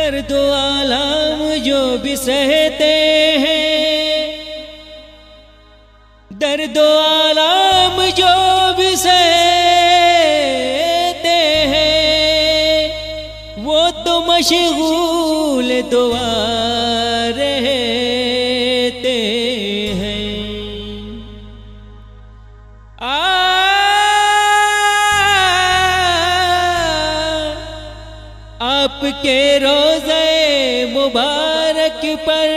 दर्द आलम जो भी सहते हैं, दर्द आलम जो भी सहते हैं, वो तो मशगूल दुआ रहते हैं। आपके रोज़े मुबारक पर,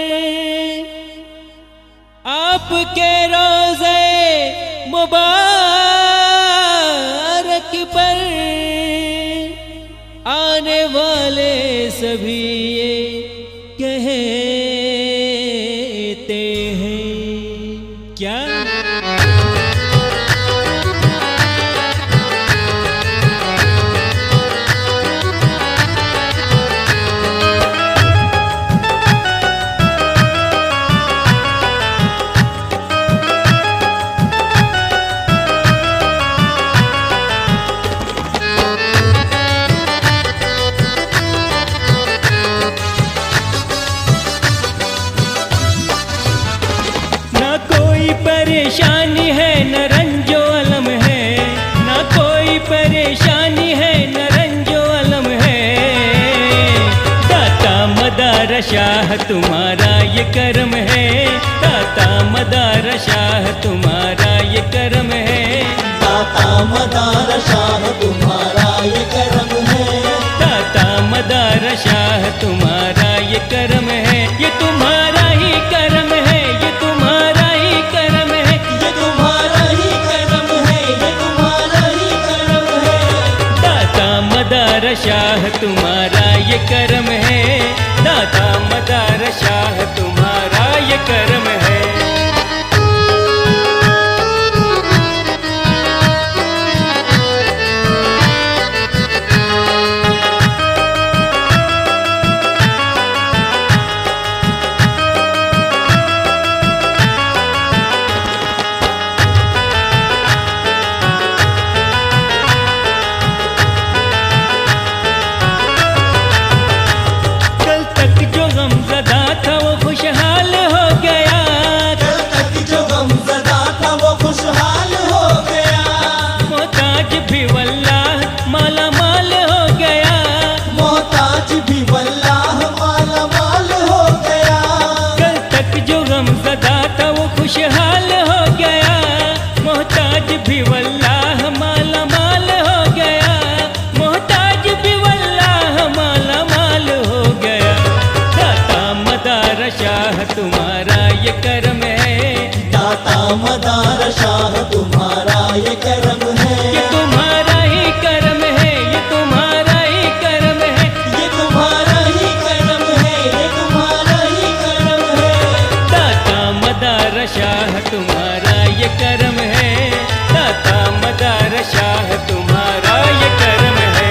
आपके रोज़े मुबारक पर आने वाले सभी ये कहते हैं क्या? परेशानी है न रंजो अलम है, ना कोई परेशानी है न रंजो अलम है। दाता मदार शाह तुम्हारा ये करम है, दाता मदार शाह तुम्हारा ये करम है, दाता मदार शाह तुम्हारा ये करम है, दाता मदार शाह तुम्हारा ये करम है। ये तुम्हारा ही करम है, ये तुम्हारा ही करम है, ये तुम्हारा ही करम है, ये तुम्हारा ही करम है। दाता मदार शाह तुम्हारा ये करम है, दाता मदार शाह तुम्हारा ये करम है। खुशहाल हो गया, मोहताज भी वल्लाह माला माल हो गया, मोहताज भी वल्लाह माला माल हो गया। दाता मदार शाह तुम्हारा ये करम है, दाता मदार शाह तुम्हारा ये करम है, ये तुम्हारा ही करम है, ये तुम्हारा ही करम है, ये तुम्हारा ही करम है, ये तुम्हारा ही करम है। दाता मदार शाह तुम्हारा ये करम है, दाता मदार शाह तुम्हारा ये करम है।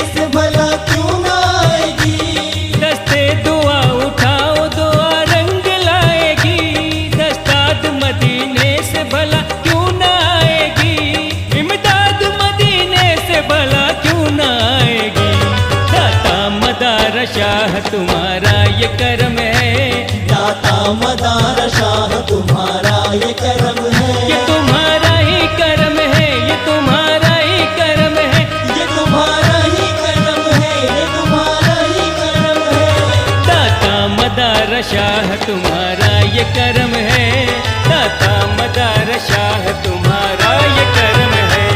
से भला क्यों ना आएगी। दस्ते दुआ उठाओ दुआ रंग लाएगी, दस्ताद मदीने से भला क्यों ना आएगी, इमदाद मदीने से भला क्यों ना आएगी। दाता मदार शाह तुम्हारा ये करम है, दाता मदार शाह तुम्हारा ये करम ये है। तुम्हारा ही करम है, ये तुम्हारा ही करम है, ये तुम्हारा ही करम है, ये तुम्हारा ही करम है। दाता मदार शाह तुम्हारा ये करम है, दाता मदार शाह तुम्हारा ये करम है।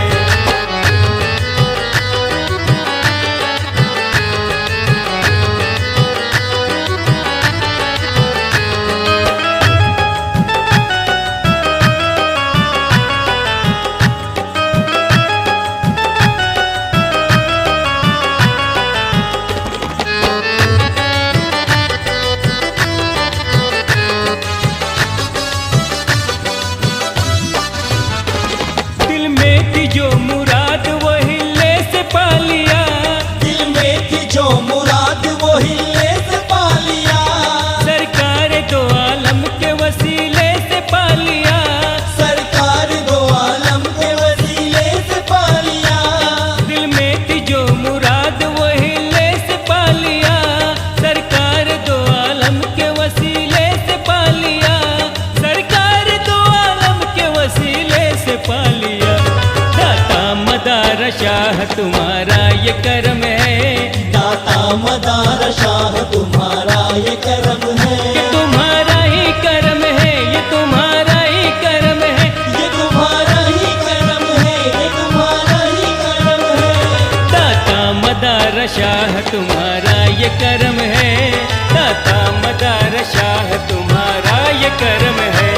दिल में थी जो मुराद वो हिले से पा लिया, दिल में थी जो मुराद वो हिले से पा लिया। सरकार दो आलम के वसीले से पा लिया, सरकार दो आलम के वसीले से पा लिया। दिल में थी जो मुराद वो हिले से पा लिया, सरकार दो आलम के वसीले से पा लिया, सरकार दो आलम के वसीले से पा लिया। दाता मदार शाह तुम्हारा ये करम है, दाता मदार शाह तुम्हारा ये करम ये है। तुम्हारा ही करम है, ये तुम्हारा ही करम है, ये तुम्हारा ही करम है, ये तुम्हारा ही करम है। दाता मदार शाह तुम्हारा ये करम है, दाता मदार शाह तुम्हारा ये करम है।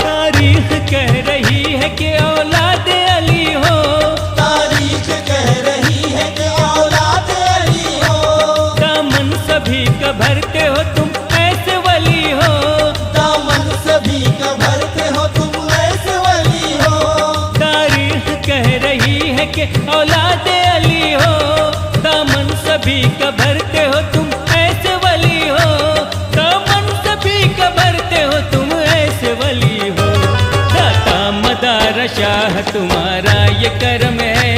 तारीख कह रही है कि औलाद अली हो, तारीख कह रही है कि औलाद अली हो। दामन सभी का भरते हो तुम ऐसे वली हो, दामन सभी का भरते हो तुम ऐसे वली हो। तारीख कह रही है कि औलाद अली हो, दामन सभी का भरते हो तुम ऐसे वली हो, दामन सभी का भरते हो तुम ऐसे वली हो। दाता मदार शाह तुम्हारा ये करम है,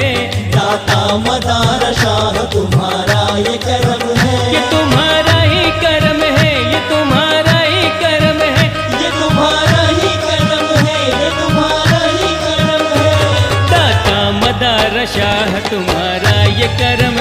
दाता मदार शाह तुम्हारा ये करम ये है। तुम्हारा ही करम है, ये तुम्हारा ही करम है, ये तुम्हारा ही करम है, ये तुम्हारा ही करम है। दाता मदार शाह तुम्हारा ये करम